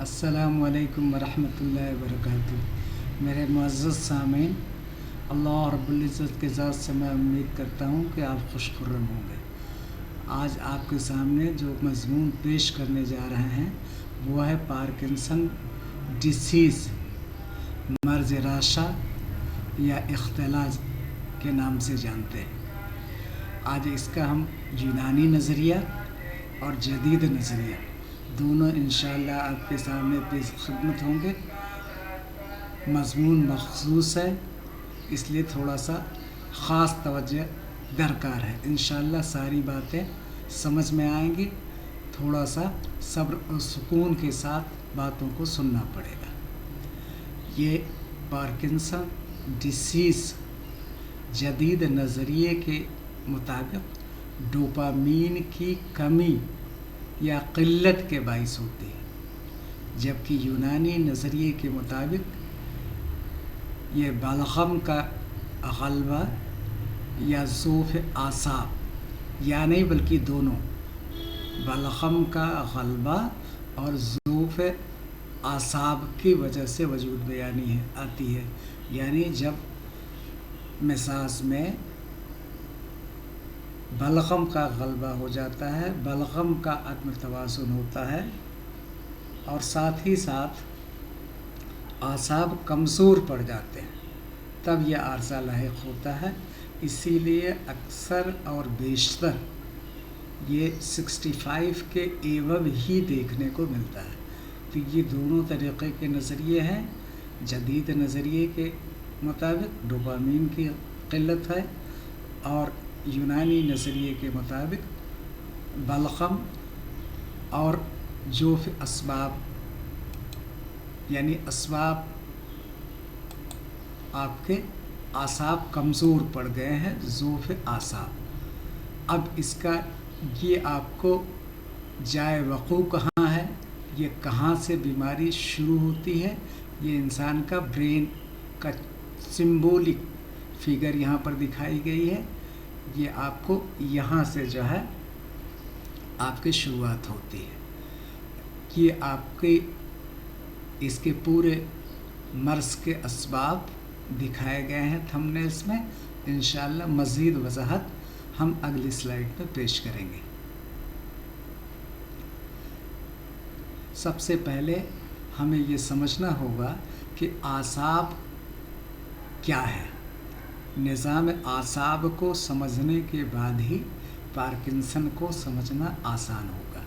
السلام علیکم ورحمۃ اللہ وبرکاتہ۔ میرے معزز سامعین، اللہ رب العزت کے ذات سے میں امید کرتا ہوں کہ آپ خوش خرم ہوں گے۔ آج آپ کے سامنے جو مضمون پیش کرنے جا رہے ہیں وہ ہے پارکنسن ڈیسیز، مرض راشا یا اختلاج کے نام سے جانتے ہیں۔ آج اس کا ہم یونانی نظریہ اور جدید نظریہ دونوں انشاءاللہ آپ کے سامنے پیش خدمت ہوں گے۔ مضمون مخصوص ہے، اس لیے تھوڑا سا خاص توجہ درکار ہے۔ انشاءاللہ ساری باتیں سمجھ میں آئیں گی، تھوڑا سا صبر اور سکون کے ساتھ باتوں کو سننا پڑے گا۔ یہ پارکنسن ڈیسیز جدید نظریے کے مطابق ڈوپامین کی کمی یا قلت کے باعث ہوتی ہے، جبکہ یونانی نظریے کے مطابق یہ بلغم کا غلبہ یا ضعف اعصاب، یا نہیں بلکہ دونوں، بلغم کا غلبہ اور ضعف اعصاب کی وجہ سے وجود میں آتی ہے۔ یعنی جب مزاج میں بلغم کا غلبہ ہو جاتا ہے، بلغم کا عدم توازن ہوتا ہے اور ساتھ ہی ساتھ اعصاب کمزور پڑ جاتے ہیں، تب یہ عارضہ لاحق ہوتا ہے۔ اسی لیے اکثر اور بیشتر یہ 65 کے ایوب ہی دیکھنے کو ملتا ہے۔ تو یہ دونوں طریقے کے نظریے ہیں۔ جدید نظریے کے مطابق ڈوپامین کی قلت ہے، اور یونانی نظریے کے مطابق بلغم اور جوف اسباب، یعنی اسباب آپ کے اعصاب کمزور پڑ گئے ہیں، ضعف اعصاب۔ اب اس کا یہ آپ کو جائے وقوع کہاں ہے، یہ کہاں سے بیماری شروع ہوتی ہے، یہ انسان کا برین کا سمبولک فگر یہاں پر دکھائی گئی ہے۔ یہ آپ کو یہاں سے جو ہے آپ کی شروعات ہوتی ہے۔ یہ آپ کے اس کے پورے مرض کے اسباب دکھائے گئے ہیں تھمبنیلز میں۔ انشاءاللہ مزید وضاحت ہم اگلی سلائیڈ میں پیش کریں گے۔ سب سے پہلے ہمیں یہ سمجھنا ہوگا کہ اعصاب کیا ہے۔ نظام اعصاب کو سمجھنے کے بعد ہی پارکنسن کو سمجھنا آسان ہوگا۔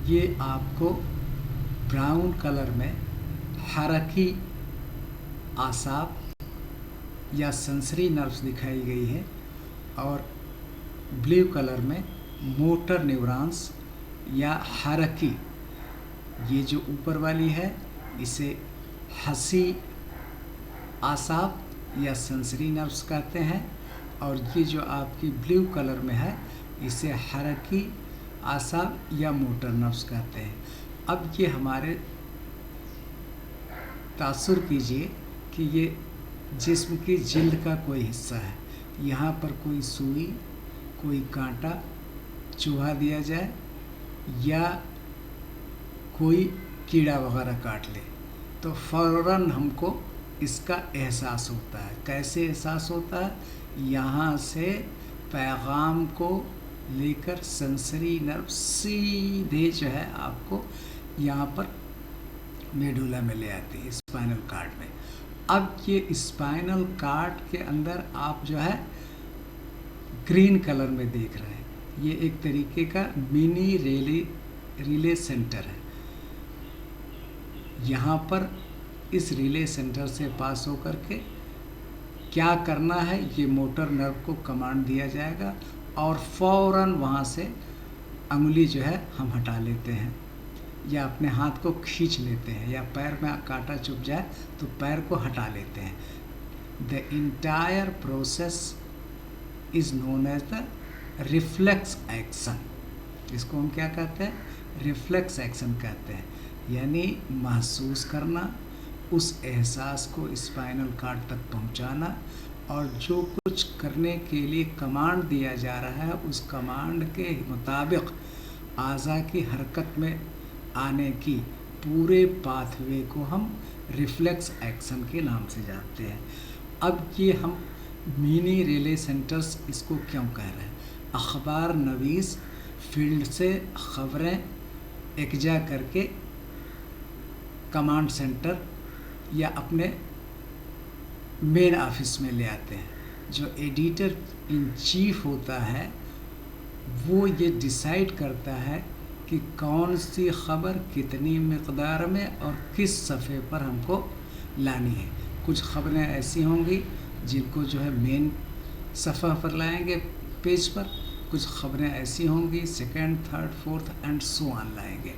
یہ آپ کو براؤن کلر میں حرکی اعصاب یا سنسری نروس دکھائی گئی ہے، اور بلیو کلر میں موٹر نیورونز یا حرکی، یہ جو اوپر والی ہے اسے حسی اعصاب یا سنسری نروس کہتے ہیں، اور یہ جو آپ کی بلیو کلر میں ہے اسے حرکی اعصاب یا موٹر نروس کہتے ہیں۔ اب یہ ہمارے تاثر کیجئے کہ یہ جسم کی جلد کا کوئی حصہ ہے، یہاں پر کوئی سوئی، کوئی کانٹا چبھا دیا جائے یا کوئی کیڑا وغیرہ کاٹ لے تو فوراً ہم کو اس کا احساس ہوتا ہے۔ کیسے احساس ہوتا ہے؟ یہاں سے پیغام کو لے کر سنسری نرو سیدھے جو ہے آپ کو یہاں پر میڈولا میں لے آتی ہے، اسپائنل کارڈ میں۔ اب یہ اسپائنل کارڈ کے اندر آپ جو ہے گرین کلر میں دیکھ رہے ہیں، یہ ایک طریقے کا منی ریلے سینٹر ہے۔ یہاں پر اس ریلے سینٹر سے پاس ہو کر کے کیا کرنا ہے، یہ موٹر نرو کو کمانڈ دیا جائے گا، اور فوراً وہاں سے انگلی جو ہے ہم ہٹا لیتے ہیں، یا اپنے ہاتھ کو کھینچ لیتے ہیں، یا پیر میں کانٹا چبھ جائے تو پیر کو ہٹا لیتے ہیں۔ The entire process is known as the reflex action۔ اس کو ہم کیا کہتے ہیں؟ ریفلیکس ایکشن کہتے ہیں، یعنی محسوس کرنا، اس احساس کو اسپائنل کارڈ تک پہنچانا، اور جو کچھ کرنے کے لیے کمانڈ دیا جا رہا ہے اس کمانڈ کے مطابق اعضاء کی حرکت میں آنے کی पूरे पाथवे को हम रिफ्लेक्स एक्शन के नाम से जानते हैं। अब ये हम मिनी रिले सेंटर्स इसको क्यों कह रहे हैं? अखबार नवीस फील्ड से खबरें एकजा करके कमांड सेंटर या अपने मेन ऑफिस में ले आते हैं। जो एडिटर इन चीफ होता है वो ये डिसाइड करता है कि कौन सी ख़बर कितनी मिक़दार में और किस सफ़े पर हमको लानी है। कुछ ख़बरें ऐसी होंगी जिनको जो है मेन सफ़ा पर लाएंगे पेज पर, कुछ ख़बरें ऐसी होंगी second, third, fourth and so on लाएंगे,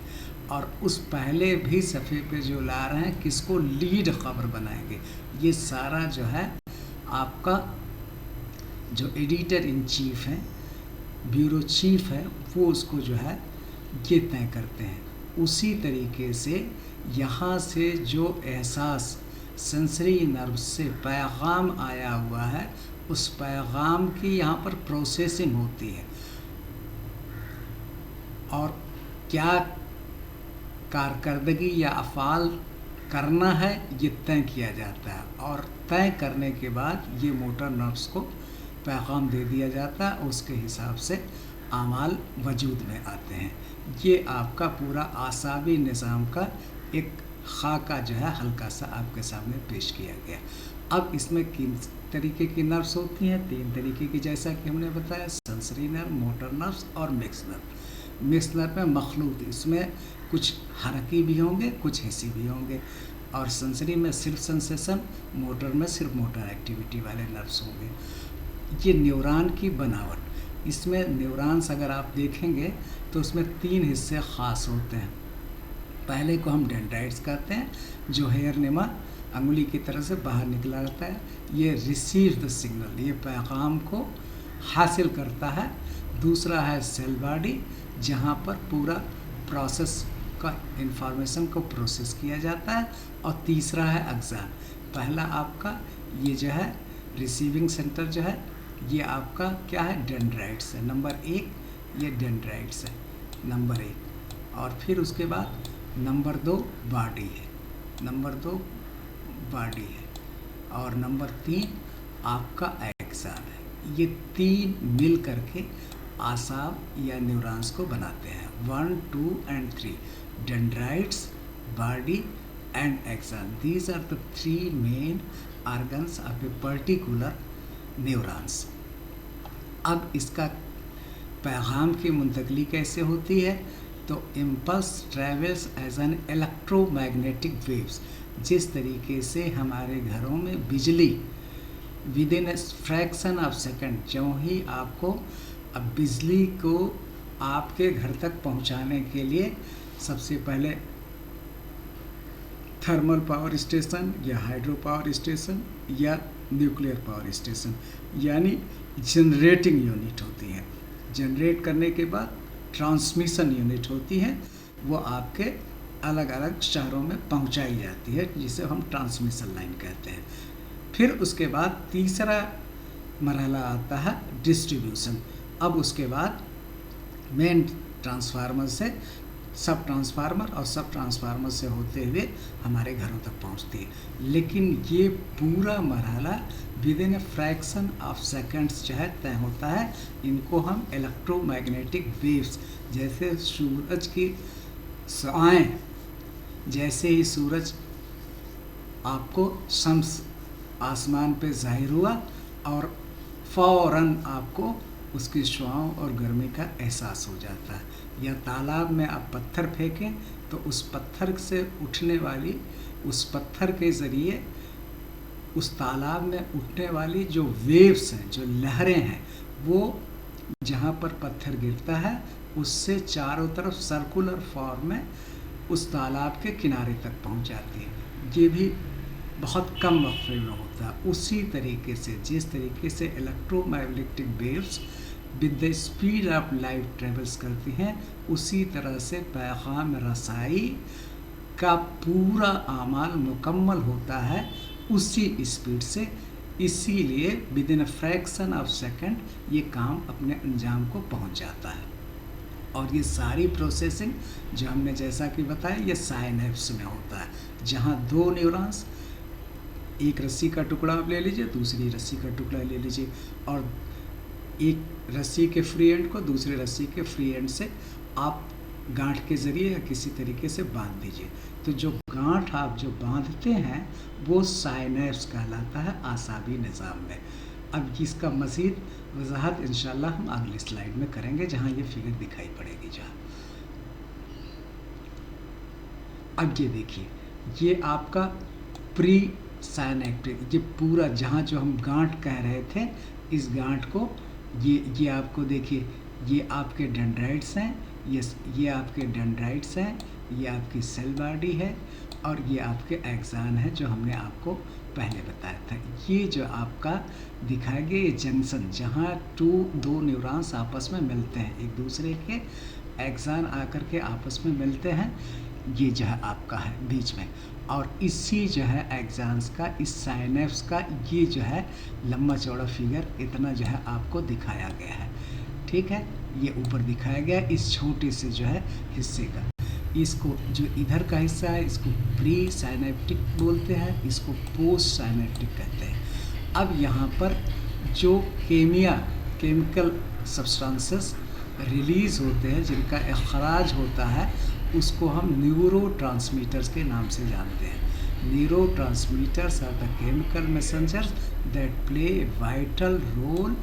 और उस पहले भी सफ़े पे जो ला रहे हैं किसको लीड ख़बर बनाएंगे। ये सारा जो है आपका जो एडिटर इन चीफ है, ब्यूरो चीफ है, वो उसको जो है ये तय करते हैं। उसी तरीके से यहाँ से जो एहसास सेंसरी नर्व से पैगाम आया हुआ है उस पैगाम की यहाँ पर प्रोसेसिंग होती है और क्या कारकर्दगी या अफ़ाल करना है ये तय किया जाता है, और तय करने के बाद ये मोटर नर्व्स को पैगाम दे दिया जाता है, उसके हिसाब से आमाल वजूद में आते हैं। ये आपका पूरा आसाबी निज़ाम का एक खाका जो है हल्का सा आपके सामने पेश किया गया। अब इसमें किन तरीके की नर्व्स होती हैं? 3 तरीके की, जैसा कि हमने बताया, सेंसरी नर्व, मोटर नर्व्स और मिक्स नर्व। मिक्स नर्व में मखलूत, इसमें कुछ हरकी भी होंगे, कुछ हिस्सी भी होंगे, और सेंसरी में सिर्फ सेंसेशन, मोटर में सिर्फ मोटर एक्टिविटी वाले नर्व्स होंगे। ये न्यूरॉन की बनावट, इसमें न्यूरॉन्स अगर आप देखेंगे तो उसमें 3 हिस्से ख़ास होते हैं। पहले को हम डेंड्राइट्स कहते हैं, जो हेयर निमा अंगुली की तरह से बाहर निकला रहता है। ये रिसीव द सिग्नल, ये पैगाम को हासिल करता है। दूसरा है सेल बॉडी, जहाँ पर पूरा प्रोसेस का इंफॉर्मेशन को प्रोसेस किया जाता है। और तीसरा है अक्सान। पहला आपका ये जो है रिसीविंग सेंटर जो है ये आपका क्या है? डेंड्राइट्स है। नंबर 1 ये डेंड्राइट्स है, नंबर 1। और फिर उसके बाद नंबर 2 बॉडी है, नंबर 2 बॉडी है, और नंबर 3 आपका एक्सान है। ये 3 मिल करके आसाब या न्यूरॉन्स को बनाते हैं। 1, 2 and 3 dendrites, body and axon, these are the 3 main organs of a particular neurons. अब इसका पैगाम की मुंतकली कैसे होती है? तो impulse travels as an electromagnetic waves. जिस तरीके से हमारे घरों में बिजली within a fraction of second, जो ही आपको अब बिजली को आपके घर तक पहुंचाने के लिए सबसे पहले थर्मल पावर स्टेशन या हाइड्रो पावर स्टेशन या न्यूक्लियर पावर स्टेशन यानी जनरेटिंग यूनिट होती है। जनरेट करने के बाद ट्रांसमिशन यूनिट होती है, वो आपके अलग अलग शहरों में पहुंचाई जाती है, जिसे हम ट्रांसमिशन लाइन कहते हैं। फिर उसके बाद तीसरा मरहला आता है डिस्ट्रीब्यूशन। अब उसके बाद मेन ट्रांसफार्मर से सब ट्रांसफार्मर और सब ट्रांसफार्मर से होते हुए हमारे घरों तक पहुंचती है। लेकिन ये पूरा मरहला within a fraction of seconds जो है तय होता है। इनको हम इलेक्ट्रोमैग्नेटिक वेव्स, जैसे सूरज की शुआएं, जैसे ही सूरज आपको शम्स आसमान पे ज़ाहिर हुआ और फ़ौरन आपको उसकी शुआओं और गर्मी का एहसास हो जाता है। या तालाब में आप पत्थर फेंकें तो उस पत्थर से उठने वाली, उस पत्थर के ज़रिए उस तालाब में उठने वाली जो वेव्स हैं, जो लहरें हैं, वो जहाँ पर पत्थर गिरता है उससे चारों तरफ सर्कुलर फॉर्म में उस तालाब के किनारे तक पहुँच जाती है। ये भी बहुत कम वक्फे में होता है। उसी तरीके से जिस तरीके से electromagnetic waves with the speed of light travels करती हैं, उसी तरह से पैगाम रसाई का पूरा आमाल मुकम्मल होता है उसी स्पीड से। इसीलिए with in a fraction of second ये काम अपने अंजाम को पहुंच जाता है। اور یہ ساری پروسیسنگ جو ہم نے جیسا کہ بتایا یہ سائنیپس میں ہوتا ہے، جہاں دو نیورونس، ایک رسی کا ٹکڑا آپ لے لیجئے، دوسری رسی کا ٹکڑا لے لیجئے، اور ایک رسی کے فری اینڈ کو دوسرے رسی کے فری اینڈ سے آپ گانٹھ کے ذریعے یا کسی طریقے سے باندھ دیجئے، تو جو گانٹھ آپ جو باندھتے ہیں وہ سائنیپس کہلاتا ہے اعصابی نظام میں۔ اب اس کا مزید وضاحت انشاءاللہ ہم اگلی سلائیڈ میں کریں گے، جہاں یہ فگر دکھائی پڑے گی جہاں۔ اب یہ دیکھیے، یہ آپ کا پری سائنیپٹک، یہ پورا جہاں جو ہم گانٹھ کہہ رہے تھے، اس گانٹھ کو یہ آپ کو دیکھیے، یہ آپ کے ڈینڈرائٹس ہیں، یہ آپ کے ڈینڈرائٹس ہیں، یہ آپ کی سیل باڈی ہے، اور یہ آپ کے ایگزان ہے جو ہم نے آپ کو پہلے بتایا تھا۔ یہ جو آپ کا دکھایا گیا یہ جنکشن، جہاں دو نیورونس آپس میں ملتے ہیں، ایک دوسرے کے ایگزان آ کر کے آپس میں ملتے ہیں، یہ جو ہے آپ کا ہے بیچ میں، اور اسی جو ہے ایگزانس کا، اس سائنیپس کا یہ جو ہے لمبا چوڑا فگر اتنا جو ہے آپ کو دکھایا گیا ہے، ٹھیک ہے، یہ اوپر دکھایا گیا اس چھوٹے سے جو ہے حصے کا۔ اس کو جو ادھر کا حصہ ہے اس کو پری سائنیپٹک بولتے ہیں، اس کو پوسٹ سائنیپٹک کہتے ہیں۔ اب یہاں پر جو کیمیکل سبسٹانسز ریلیز ہوتے ہیں، جن کا اخراج ہوتا ہے، اس کو ہم نیورو ٹرانسمیٹرز کے نام سے جانتے ہیں۔ Neurotransmitters are the chemical messengers that play a vital role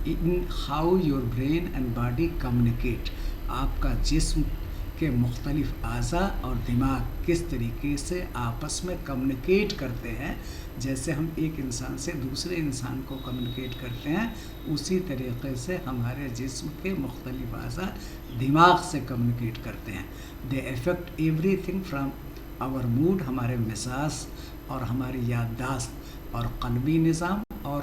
in how your brain and body communicate. آپ کا جسم کے مختلف اعضاء اور دماغ کس طریقے سے آپس میں کمیونیکیٹ کرتے ہیں، جیسے ہم ایک انسان سے دوسرے انسان کو کمیونیکیٹ کرتے ہیں، اسی طریقے سے ہمارے جسم کے مختلف اعضاء دماغ سے کمیونیکیٹ کرتے ہیں۔ They affect everything from our mood, ہمارے مزاج اور ہماری یادداشت اور قلبی نظام اور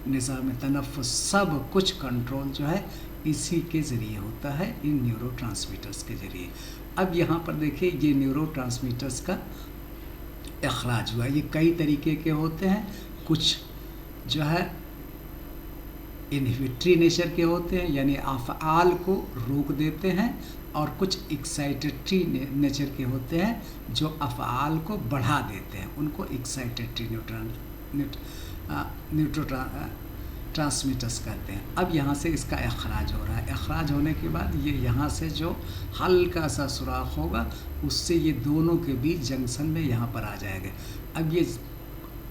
نظام تنفس، سب کچھ کنٹرول جو ہے اسی کے ذریعے ہوتا ہے، ان نیورو ٹرانسمیٹرز کے ذریعے۔ اب یہاں پر دیکھیے یہ نیورو ٹرانسمیٹرز کا اخراج ہوا، یہ کئی طریقے کے ہوتے ہیں، کچھ جو ہے انہیبیٹری نیچر کے ہوتے ہیں، یعنی افعال کو روک دیتے ہیں، اور کچھ ایکسائٹیٹری نیچر کے ہوتے ہیں جو افعال کو بڑھا دیتے ہیں، ان کو ایکسائٹیٹری ٹرانسمیٹرز کہتے ہیں۔ اب یہاں سے اس کا اخراج ہو رہا ہے، اخراج ہونے کے بعد یہ یہاں سے جو ہلکا سا سوراخ ہوگا اس سے یہ دونوں کے بیچ جنکشن میں یہاں پر آ جائے گا۔ اب یہ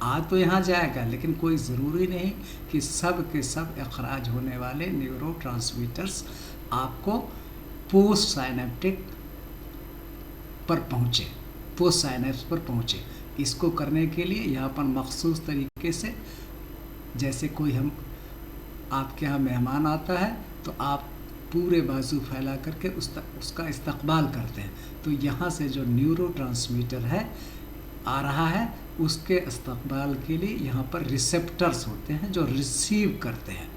آ تو یہاں جائے گا، لیکن کوئی ضروری نہیں کہ سب کے سب اخراج ہونے والے نیورو ٹرانسمیٹرز آپ کو پوسٹ سائنیپٹک پر پہنچے، پوسٹ سائنیپس پر پہنچے۔ اس کو کرنے کے لیے یہاں پر مخصوص طریقے سے، جیسے کوئی آپ کے ہاں مہمان آتا ہے تو آپ پورے بازو پھیلا کر کے اس کا استقبال کرتے ہیں، تو یہاں سے جو نیورو ٹرانسمیٹر ہے آ رہا ہے، اس کے استقبال کے لیے یہاں پر ریسیپٹرز ہوتے ہیں جو ریسیو کرتے ہیں۔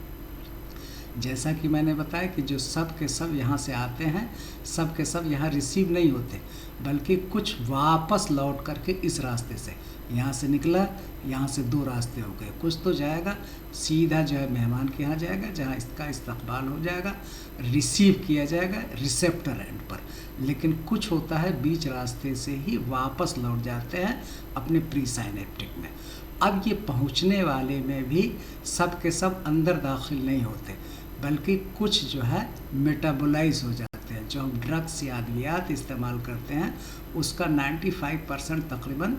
جیسا کہ میں نے بتایا کہ جو سب کے سب یہاں سے آتے ہیں، سب کے سب یہاں ریسیو نہیں ہوتے، بلکہ کچھ واپس لوٹ کر کے اس راستے سے، یہاں سے نکلا، یہاں سے دو راستے ہو گئے، کچھ تو جائے گا سیدھا جو ہے مہمان کے یہاں جائے گا، جہاں اس کا استقبال ہو جائے گا، ریسیو کیا جائے گا ریسیپٹر اینڈ پر، لیکن کچھ ہوتا ہے بیچ راستے سے ہی واپس لوٹ جاتے ہیں اپنے پری سائنیپٹک میں۔ اب یہ پہنچنے والے میں بھی سب کے سب اندر داخل نہیں ہوتے، بلکہ کچھ جو ہے میٹابولائز ہو جاتے ہیں، جو ہم ڈرگس یا ادویات استعمال کرتے ہیں اس کا 95% تقریباً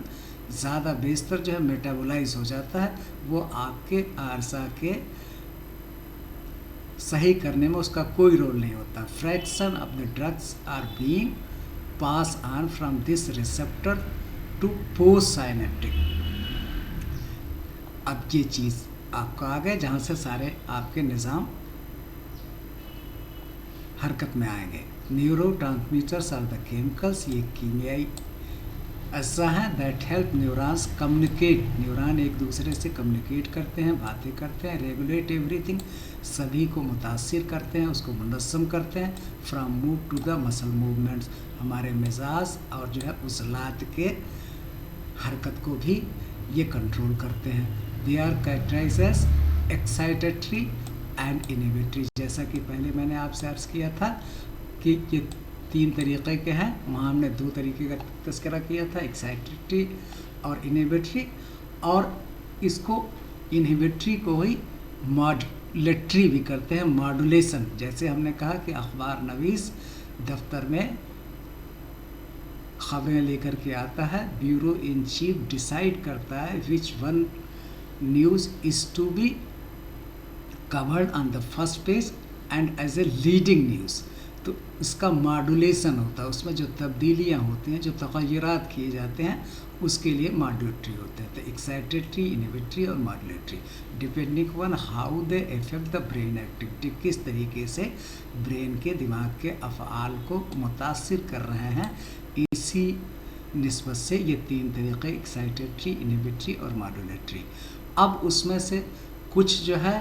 زیادہ بیشتر جو ہے میٹابولائز ہو جاتا ہے، وہ آپ کے اعضاء کے صحیح کرنے میں اس کا کوئی رول نہیں ہوتا۔ Fraction of the drugs are being pass on from this receptor to postsynaptic. اب یہ چیز آپ کو آ گئے جہاں سے سارے آپ کے نظام حرکت میں آئیں گے۔ Neurotransmitters are the chemicals, یہ کیمیائی اجزاء ہیں that help neurons communicate, neuron ایک دوسرے سے کمیونیکیٹ کرتے ہیں، باتیں کرتے ہیں، ریگولیٹ ایوری تھنگ، سبھی کو متاثر کرتے ہیں، اس کو منظم کرتے ہیں، فرام موڈ ٹو دا مسل موومنٹس، ہمارے مزاج اور جو ہے عضلات کے حرکت کو بھی یہ کنٹرول کرتے ہیں۔ They are characterized as excitatory and inhibitory, جیسا کہ پہلے میں نے آپ سے عرض کیا تھا कि ये 3 तरीक़े के हैं। वहाँ हमने 2 तरीक़े का तज़किरा किया था, एक्साइटेटरी और इनहिबिटरी, और इसको इनहिबिटरी को ही मॉड्यूलेटरी भी करते हैं, मॉड्यूलेशन। जैसे हमने कहा कि अखबार नवीस दफ्तर में खबरें लेकर के आता है, ब्यूरो इन चीफ डिसाइड करता है which one news is to be covered on the first page and as a leading news. तो इसका मॉड्यूलेशन होता है, उसमें जो तब्दीलियाँ होती हैं, जो तग़य्युरात किए जाते हैं, उसके लिए मॉड्यूलेटरी होते हैं। तो एक्साइटेटरी, इनहिबिटरी और modulatory depending on how they affect the brain activity, किस तरीके से ब्रेन के दिमाग के अफ़आल को मुतासिर कर रहे हैं। इसी निस्बत से ये 3 तरीक़े एक्साइटेटरी, इनहिबिटरी और मॉड्यूलेटरी। अब उसमें से कुछ जो है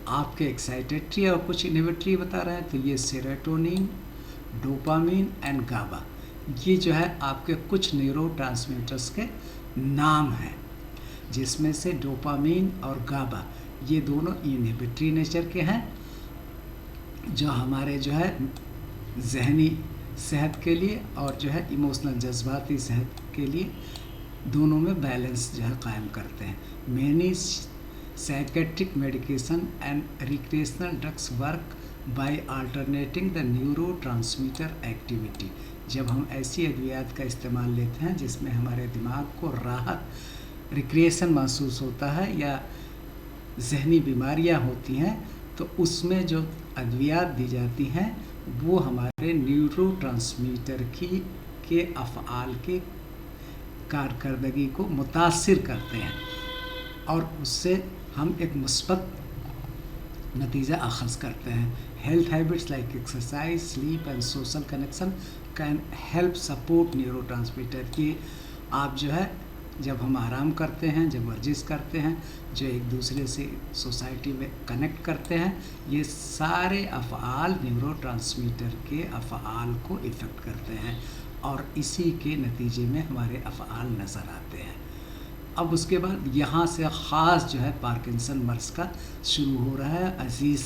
आपके एक्साइटेटरी और कुछ इनहिबिटरी बता रहे हैं। तो ये सेरोटोनिन, डोपामिन एंड गाबा, ये जो है आपके कुछ न्यूरोट्रांसमीटर्स के नाम हैं, जिसमें से डोपामिन और गाबा ये दोनों इनहिबिटरी नेचर के हैं, जो हमारे जो है जहनी सेहत के लिए और जो है इमोशनल जज्बाती सेहत के लिए दोनों में बैलेंस जो है कायम करते हैं। Many psychiatric medication and recreational drugs work by alternating the neurotransmitter activity. जब हम ऐसी अद्वियात का इस्तेमाल लेते हैं जिसमें हमारे दिमाग को राहत, रिक्रिएशन महसूस होता है या जहनी बीमारियां होती हैं, तो उसमें जो अद्वियात दी जाती हैं वो हमारे न्यूरोट्रांसमीटर के अफ़आल के कारकर्दगी को मुतासिर करते हैं और उससे हम एक मुस्बत नतीजा अखज़ करते हैं। Health habits like exercise, sleep and social connection can help support neurotransmitter. कि आप जो है जब हम आराम करते हैं, जब वर्जिश करते हैं, जो एक दूसरे से सोसाइटी में कनेक्ट करते हैं, ये सारे अफ़आल न्यूरोट्रांसमीटर के अफ़आल को इफ़ेक्ट करते हैं और इसी के नतीजे में हमारे अफ़आल नज़र आते हैं। अब उसके बाद यहाँ से ख़ास जो है पार्किंसन मर्ज़ का शुरू हो रहा है। अज़ीज़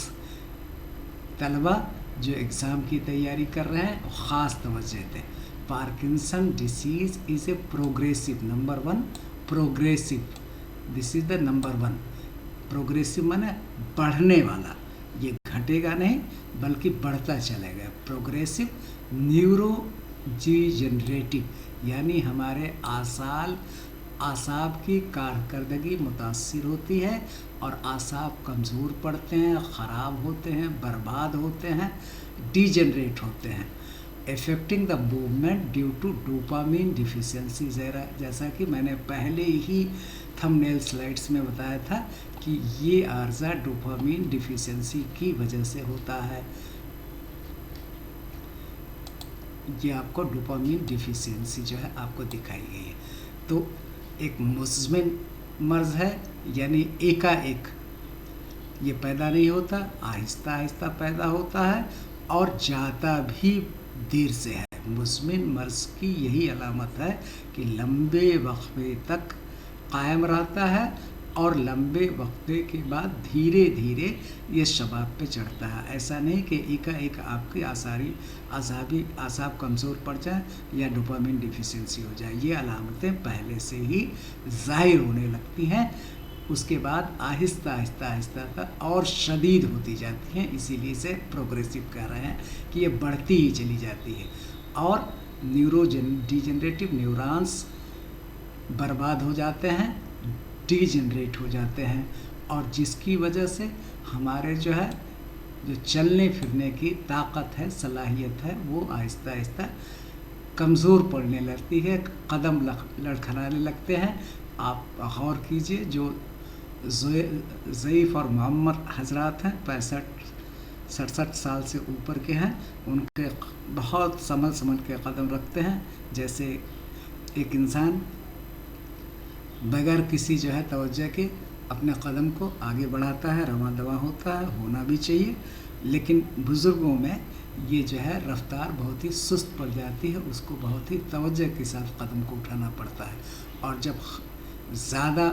तलबा जो एग्ज़ाम की तैयारी कर रहे हैं, ख़ास तवज्जो दें। Parkinson disease is a progressive, number 1 progressive, this is the number 1। Progressive माने बढ़ने वाला, ये घटेगा नहीं बल्कि बढ़ता चलेगा। प्रोग्रेसिव न्यूरो डिजेनरेटिव, यानी हमारे आसाब की कारकर्दगी मुतासिर होती है और आसाब कमज़ोर पड़ते हैं, ख़राब होते हैं, बर्बाद होते हैं, डिजेनरेट होते हैं। Affecting the movement due to dopamine deficiency, जैसा कि मैंने पहले ही थंबनेल स्लाइड्स में बताया था कि ये आर्जा डोपामिन डिफिशियंसी की वजह से होता है। ये आपको डोपामिन डिफिशियंसी जो है आपको दिखाई गई है। तो एक मुज़मिन मर्ज़ है, यानी एकाएक ये पैदा नहीं होता, आहिस्ता आहिस्ता पैदा होता है और जाता भी देर से है। मुज़मिन मर्ज़ की यही अलामत है कि लंबे वक्फे तक कायम रहता है और लंबे वक्फे के बाद धीरे धीरे ये शबाब पे चढ़ता है। ऐसा नहीं कि एकाएक आपकी आसाब कमज़ोर पड़ जाए या डोपामिन डिफिशियंसी हो जाए। ये अलामतें पहले से ही ज़ाहिर होने लगती हैं, उसके बाद आहिस्ता आहिस्ता और शदीद होती जाती हैं। इसीलिए इसे प्रोग्रेसिव कह रहे हैं कि ये बढ़ती ही चली जाती है और डिजेनरेटिव न्यूरॉन्स बर्बाद हो जाते हैं, डिजेनरेट हो जाते हैं और जिसकी वजह से हमारे जो है जो चलने फिरने की ताकत है, सलाहियत है, वो आहिस्ता आहिस्ता कमज़ोर पड़ने लगती है, कदम लड़खड़ाने लगते हैं। आप गौर कीजिए, जो ज़ईफ़ और मुअम्मर हजरात हैं, 65-67 साल से ऊपर के हैं, उनके बहुत संभल के कदम रखते हैं। जैसे एक इंसान बगैर किसी जो है तवज्जो के अपने कदम को आगे बढ़ाता है, रवां दवा होता है, होना भी चाहिए। लेकिन बुज़ुर्गों में ये जो है रफ्तार बहुत ही सुस्त पड़ जाती है, उसको बहुत ही तवज्जो के साथ कदम को उठाना पड़ता है। और जब ज़्यादा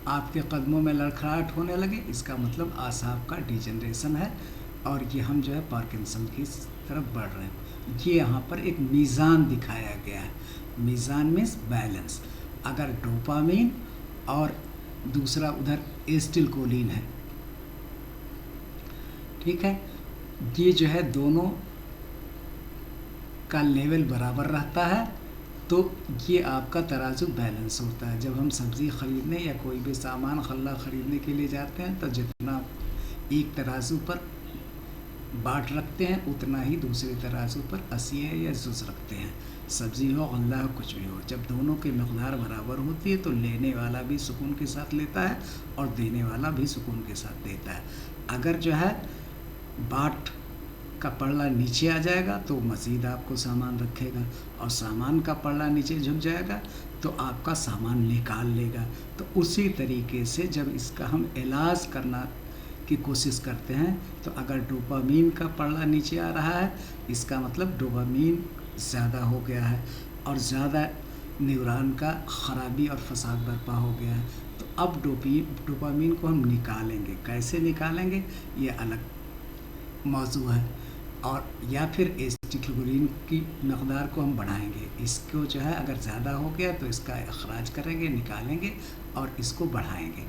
आपके कदमों में लड़खड़ाहट होने लगे, इसका मतलब आसाब का डिजेनरेशन है اور یہ ہم جو ہے پارکنسن کی طرف بڑھ رہے ہیں۔ یہ یہاں پر ایک میزان دکھایا گیا ہے، میزان مینس بیلنس۔ اگر ڈوپامین اور دوسرا ادھر ایسٹل کولین ہے، ٹھیک ہے، یہ جو ہے دونوں کا لیول برابر رہتا ہے تو یہ آپ کا ترازو بیلنس ہوتا ہے۔ جب ہم سبزی خریدنے یا کوئی بھی سامان غلہ خریدنے کے لیے جاتے ہیں تو جتنا ایک ترازو پر باٹ رکھتے ہیں اتنا ہی دوسرے ترازو پر اسیہ یا زز رکھتے ہیں، سبزی ہو غلہ ہو کچھ بھی ہو۔ جب دونوں کی مقدار برابر ہوتی ہے تو لینے والا بھی سکون کے ساتھ لیتا ہے اور دینے والا بھی سکون کے ساتھ دیتا ہے۔ اگر جو ہے باٹ کا پلڑا نیچے آ جائے گا تو مزید آپ کو سامان رکھے گا، اور سامان کا پلڑا نیچے جھک جائے گا تو آپ کا سامان نکال لے گا۔ تو اسی طریقے سے جب اس کا ہم علاج کرنا کی کوشش کرتے ہیں تو اگر ڈوپامین کا پلڑا نیچے آ رہا ہے، اس کا مطلب ڈوپامین زیادہ ہو گیا ہے اور زیادہ نیوران کا خرابی اور فساد برپا ہو گیا ہے۔ تو اب ڈوپامین کو ہم نکالیں گے، کیسے نکالیں گے یہ الگ موضوع ہے، اور یا پھر ایسٹیکلولین کی مقدار کو ہم بڑھائیں گے۔ اس کو جو ہے اگر زیادہ ہو گیا تو اس کا اخراج کریں گے، نکالیں گے اور اس کو بڑھائیں گے۔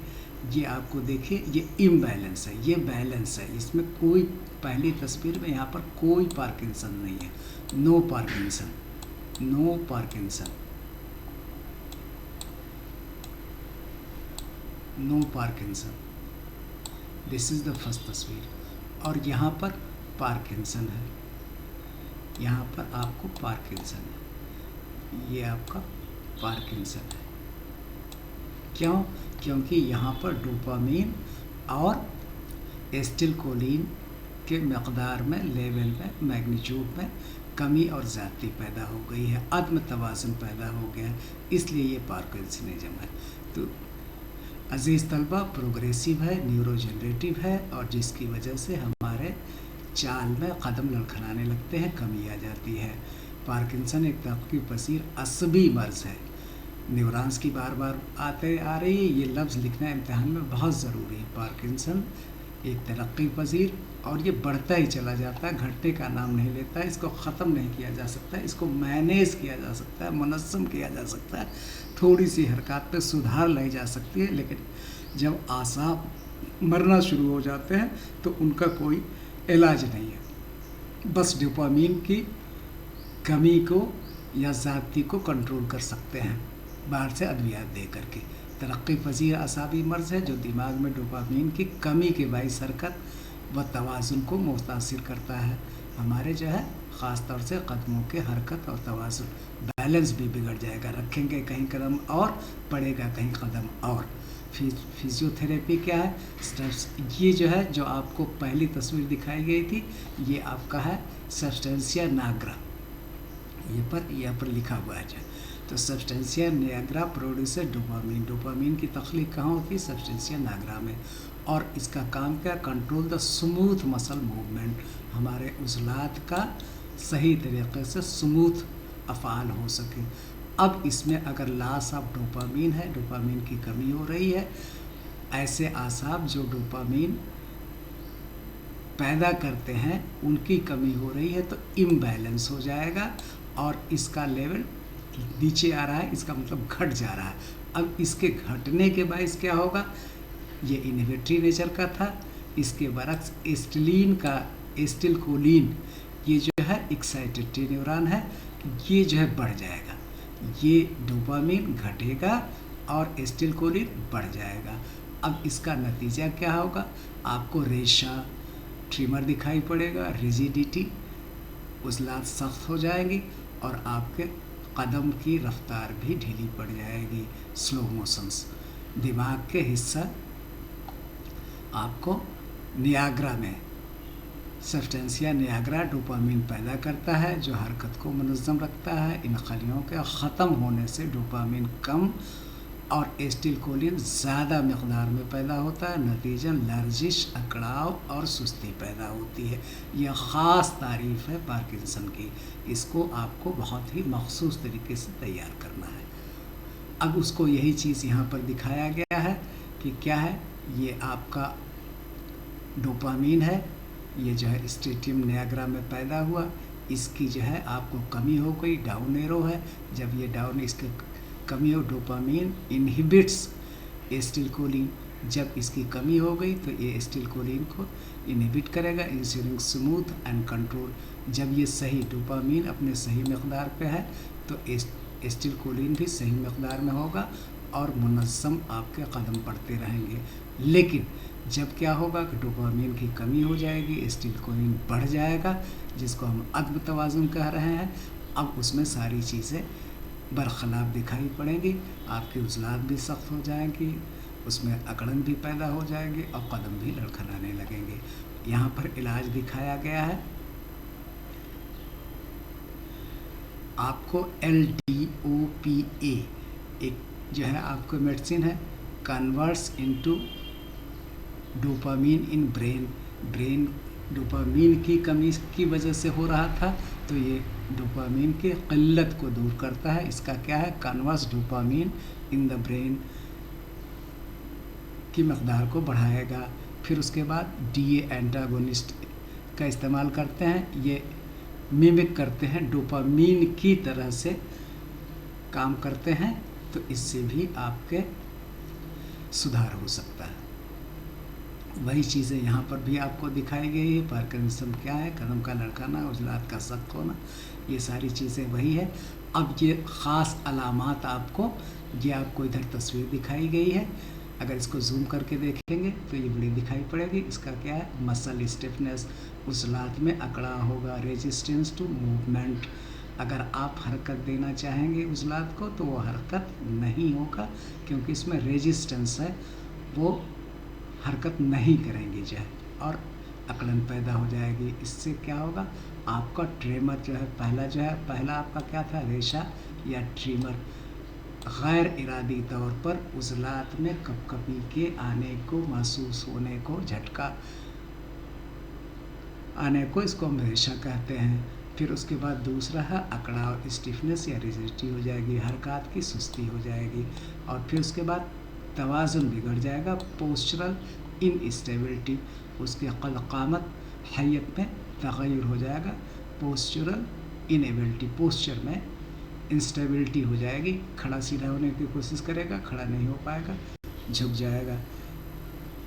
یہ آپ کو دیکھیے یہ امبیلنس ہے، یہ بیلنس ہے، اس میں کوئی پہلی تصویر میں یہاں پر کوئی پارکنسن نہیں ہے، no Parkinson, no Parkinson, no Parkinson, this is the first تصویر۔ اور یہاں پر پارکنسن ہے، یہاں پر آپ کو پارکنسن ہے، یہ آپ کا پارکنسن ہے۔ کیوں؟ کیونکہ یہاں پر ڈوپامین اور ایسٹل کولین کے مقدار میں، لیول میں، میگنیچیوڈ میں کمی اور زیادتی پیدا ہو گئی ہے، عدم توازن پیدا ہو گیا ہے، اس لیے یہ پارکنسنزم ہے۔ تو عزیز طلبہ، پروگریسو ہے، نیورو جنریٹو ہے، اور جس کی وجہ سے ہمارے چال میں قدم لڑکھڑانے لگتے ہیں، کمی آ جاتی ہے۔ پارکنسن ایک ترقی پذیر عصبی مرض ہے۔ نیورانس کی بار بار آ رہی ہے، یہ لفظ لکھنا امتحان میں بہت ضروری ہے۔ پارکنسن ایک ترقی پذیر، اور یہ بڑھتا ہی چلا جاتا ہے، گھٹنے کا نام نہیں لیتا ہے، اس کو ختم نہیں کیا جا سکتا ہے، اس کو مینیج کیا جا سکتا ہے، منظم کیا جا سکتا ہے، تھوڑی سی حرکات پہ سدھار لائی جا سکتی ہے، لیکن جب اعصاب مرنا شروع ہو جاتے ہیں تو ان کا کوئی علاج نہیں ہے۔ بس ڈوپامین کی کمی کو یا زیادتی کو کنٹرول کر سکتے ہیں باہر سے ادویات دے کر کے۔ ترقی پذیر اعصابی مرض ہے جو دماغ میں ڈوپامین کی کمی کے باعث حرکت و توازن کو متاثر کرتا ہے۔ ہمارے جو ہے خاص طور سے قدموں کے حرکت اور توازن، بیلنس بھی بگڑ جائے گا، رکھیں گے کہیں قدم اور پڑے گا کہیں قدم اور۔ فزیوتھیراپی کیا ہے؟ اسٹیپس، یہ جو ہے جو آپ کو پہلی تصویر دکھائی گئی تھی یہ آپ کا ہے سبسٹینسیا نیگرا، یہ پر لکھا ہوا ہے۔ تو سبسٹینسیا نیگرا پروڈیوسر ڈوپامین، ڈوپامین کی تخلیق کہاں ہوتی ہے؟ سبسٹینسیا نیگرا میں، اور اس کا کام کیا؟ کنٹرول دا اسموتھ مسل موومنٹ، ہمارے عضلات کا صحیح طریقے سے اسموتھ افعال ہو سکے۔ اب اس میں اگر لاس آف ڈوپامین ہے، ڈوپامین کی کمی ہو رہی ہے، ایسے اعصاب جو ڈوپامین پیدا کرتے ہیں ان کی کمی ہو رہی ہے تو امبیلنس ہو جائے گا، اور اس کا لیول نیچے آ رہا ہے، اس کا مطلب گھٹ جا رہا ہے۔ اب اس کے گھٹنے کے باعث کیا ہوگا؟ یہ انہیبیٹری نیچر کا تھا، اس کے برعکس ایسٹل کولین یہ جو ہے ایکسائٹیڈ نیوران ہے، یہ جو ہے بڑھ جائے گا، یہ ڈوپامین گھٹے گا اور ایسٹل کولین بڑھ جائے گا۔ اب اس کا نتیجہ کیا ہوگا؟ آپ کو ریشہ، ٹریمر دکھائی پڑے گا، ریجیڈیٹی، عضلات سخت ہو جائیں گی، اور آپ کے قدم کی رفتار بھی ڈھیلی پڑ جائے گی، سلو موشنس۔ دماغ کے حصہ آپ کو نیاگرا میں، سبسٹینسیا نیاگرا ڈوپامین پیدا کرتا ہے جو حرکت کو منظم رکھتا ہے۔ ان خلیوں کے ختم ہونے سے ڈوپامین کم اور ایسٹل کولین زیادہ مقدار میں پیدا ہوتا ہے، نتیجہ لرزش، اکڑاؤ اور سستی پیدا ہوتی ہے۔ یہ خاص تعریف ہے پارکنسن کی، اس کو آپ کو بہت ہی مخصوص طریقے سے تیار کرنا ہے۔ اب اس کو یہی چیز یہاں پر دکھایا گیا ہے کہ کیا ہے، یہ آپ کا ڈوپامین ہے، ये जो है स्टेटियम नियाग्रा में पैदा हुआ, इसकी जो है आपको कमी हो गई, डाउन एरो है। जब ये डाउन इसकी कमी हो, डोपामीन इनहिबिट्स एसिटिलकोलिन, जब इसकी कमी हो गई तो ये एसिटिलकोलिन को इनहिबिट करेगा, इंश्योरिंग स्मूथ एंड कंट्रोल। जब ये सही डोपामीन अपने सही मकदार पे है तो एसिटिलकोलिन भी सही मकदार में होगा और मुनज़्ज़म आपके कदम बढ़ते रहेंगे। लेकिन जब क्या होगा कि डोपामीन की कमी हो जाएगी, एसिटिलकोलिन बढ़ जाएगा, जिसको हम अदम तवाज़ुन कह रहे हैं, अब उसमें सारी चीज़ें बरखलाफ दिखाई पड़ेंगी, आपकी उज़लात भी सख्त हो जाएंगी, उसमें अकड़न भी पैदा हो जाएगी और कदम भी लड़खड़ाने लगेंगे। यहाँ पर इलाज दिखाया गया है आपको LDOPA, एक जो है आपको मेडिसिन है, converts into dopamine in brain dopamine की कमी की वजह से हो रहा था, तो ये डोपामीन की क़िल्लत को दूर करता है। इसका क्या है, converts dopamine in the brain की मकदार को बढ़ाएगा। फिर उसके बाद DA एंटागोनिस्ट का इस्तेमाल करते हैं, ये मिमिक करते हैं, डोपामीन की तरह से काम करते हैं, तो इससे भी आपके सुधार हो सकता है। वही चीज़ें यहाँ पर भी आपको दिखाई गई है। पार्किंसन क्या है, कदम का लड़काना, उजलात का सख्त होना, ये सारी चीज़ें वही है। अब ये ख़ास अलामात आपको, ये आपको इधर तस्वीर दिखाई गई है, अगर इसको जूम करके देखेंगे तो ये बड़ी दिखाई पड़ेगी। इसका क्या है, मसल स्टिफनेस, उजलात में अकड़ा होगा, रेजिस्टेंस टू मूवमेंट, अगर आप हरकत देना चाहेंगे उजलात को तो वो हरकत नहीं होगा, क्योंकि इसमें रेजिस्टेंस है, वो हरकत नहीं करेंगे जो है, और अकड़न पैदा हो जाएगी। इससे क्या होगा, आपका ट्रेमर जो है, पहला आपका क्या था, रेशा या ट्रीमर, गैर इरादी तौर पर उजलात में कपकपी के आने को, महसूस होने को, झटका आने को, इसको हम रेशा कहते हैं। फिर उसके बाद दूसरा है अकड़ाव, स्टिफनेस या रिजिडिटी हो जाएगी, हरकत की सुस्ती हो जाएगी, और फिर उसके बाद तवाज़ुन बिगड़ जाएगा, पोस्चरल इनस्टेबिलिटी, उसके क़ामत हैयत में तग़य्युर हो जाएगा, पोस्चरल इनएबिलिटी, पोस्चर में इंस्टेबिलिटी हो जाएगी, खड़ा सीधा होने की कोशिश करेगा, खड़ा नहीं हो पाएगा, झुक जाएगा।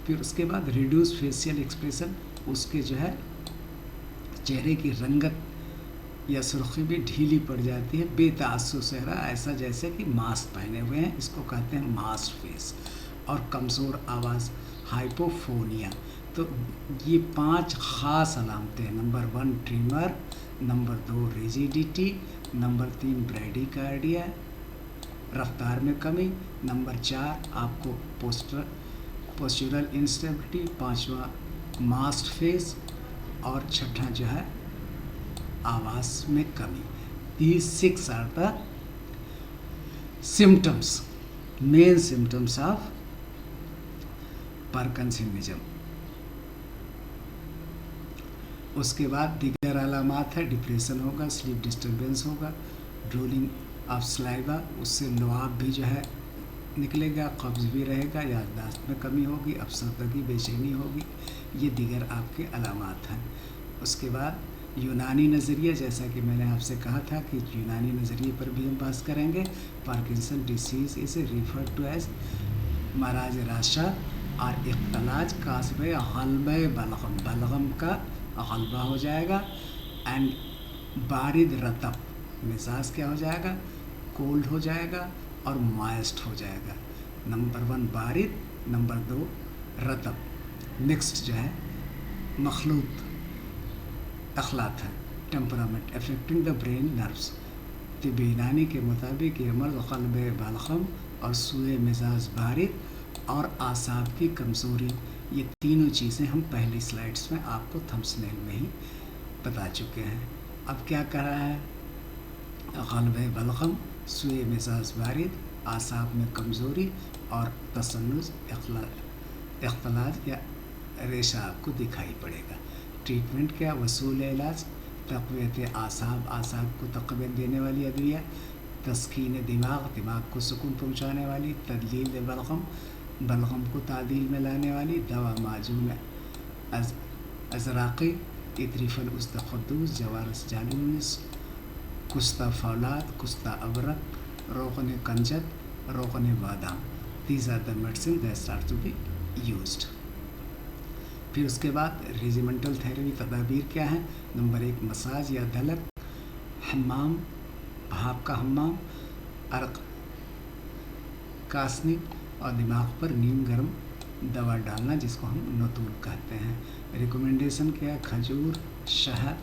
फिर उसके बाद रिड्यूस फेशियल एक्सप्रेशन, उसके जो है चेहरे की रंगत या सुर्खी भी ढीली पड़ जाती है, बेतअस्सुर चेहरा, ऐसा जैसे कि मास्क पहने हुए हैं, इसको कहते हैं मास्क फेस, और कमज़ोर आवाज़, हाइपोफोनिया। तो ये 5 ख़ास अलामतें हैं। Number 1 trimmer, number 2 rigidity, number 3 bradycardia, रफ्तार में कमी, नंबर 4 आपको पोस्चरल इंस्टेबिलिटी, 5वां मास्क फेस, और 6ठा जो है आवाज़ में कमी। These 6 are the symptoms, main symptoms of parkinsonism. उसके बाद दीगर अलामात है, डिप्रेशन होगा, स्लीप डिस्टर्बेंस होगा, ड्रोलिंग ऑफ सलाइवा, उससे लुआब भी जो है निकलेगा, कब्ज़ भी रहेगा, याददाश्त में कमी होगी, अफसरदगी, बेचैनी होगी, ये दीगर आपके अलामात हैं। उसके बाद यूनानी नज़रिया, जैसा कि मैंने आपसे कहा था कि यूनानी नज़रिए पर भी हम बात करेंगे। Parkinson disease is referred to as मराज राशा और इख्तलाज कास्ब गल्ब बलगम, बलगम का गल्बा हो जाएगा, एंड बारिद रतब, मिजाज क्या हो जाएगा, कोल्ड हो जाएगा और मॉइस्ट हो जाएगा। नंबर 1 बारिद, नंबर 2 रतब, मिक्स्ड जो है, मखलूत अखलात है, temperament, affecting the brain nerves. तिब यूनानी के मुताबिक ये मर्द क़ल्ब बलगम और सूए मिजाज बारिद और आसाब की कमज़ोरी, ये तीनों चीज़ें हम पहली स्लाइड्स में आपको थंबनेल में ही बता चुके हैं। अब क्या कह रहा है, क़ल्ब बलगम, सूए मिजाज बारिद, आसाब में कमज़ोरी और तसन्नुज़ इख्तलाज या रेशा आपको दिखाई पड़ेगा। ट्रीटमेंट क्या, वसूल इलाज, तक़वियत आसाब, आसाब को तक़वियत देने वाली अदविया, तस्कीन दिमाग, दिमाग को सुकून पहुँचाने वाली, तदलील बलगम, बलगम को तादील में लाने वाली दवा, माजून अजराक़ी इतरीफ़ल उस्तक़ुद्दूस जवारस जालूनिस कुस्ता फौलाद कुस्ता अबरक रोग़न कंजत रोग़न बादाम. These are the medicine that start to be used. फिर उसके बाद रेजिमेंटल थेरेपी तदाबीर क्या है. नंबर 1 मसाज या धलक, हम्माम भाप का हम्माम, अर्क कासनी और दिमाग पर नीम गर्म दवा डालना जिसको हम नतूल कहते हैं. रिकमेंडेशन क्या है. खजूर, शहद,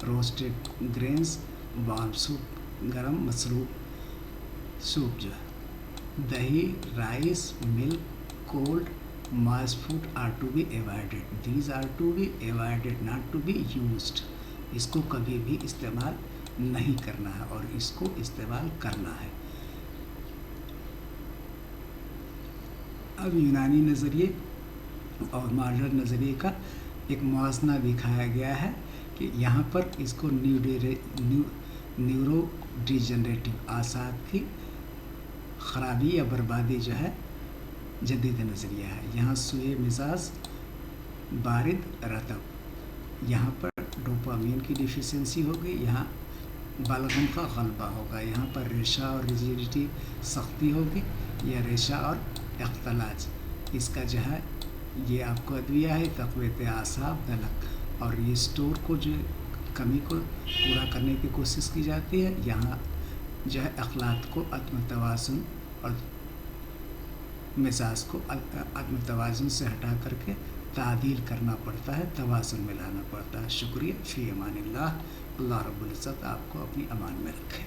रोस्टेड ग्रेन्स, वार्म सूप, गरम मसरूब सूप जो है, दही, rice, milk, cold moist food are to be avoided. These are to be avoided, not to be used. इसको कभी भी इस्तेमाल नहीं करना है और इसको इस्तेमाल करना है. अब यूनानी नज़रिए और मॉडर्न नज़रिए का एक मुआज़ना दिखाया गया है कि यहाँ पर इसको न्यूरो डिजनरेटिव आसाब की ख़राबी या बर्बादी जो है जदीद नज़रिया है. यहाँ सुए मिजाज, बारिद रतब, यहाँ पर डोपामीन की डिफिशेंसी होगी, यहाँ बलगम का गलबा होगा, यहाँ पर रेशा और रिजिडिटी सख्ती होगी या रेशा और इख्तलाज. इसका जो है ये आपको अदविया है तक़वियत आसाब दलक, और ये स्टोर को जो कमी को पूरा करने की कोशिश की जाती है. यहाँ जो है अखलाक को अदम तवाज़ुन और मिजाज को अदम तवाज़ुन से हटा करके तादील करना पड़ता है, तवाज़ुन में लाना पड़ता है. शुक्रिया. फ़ी अमानिल्लाह. अल्लाह रब्बुल इज़्ज़त आपको अपनी अमान में रखे.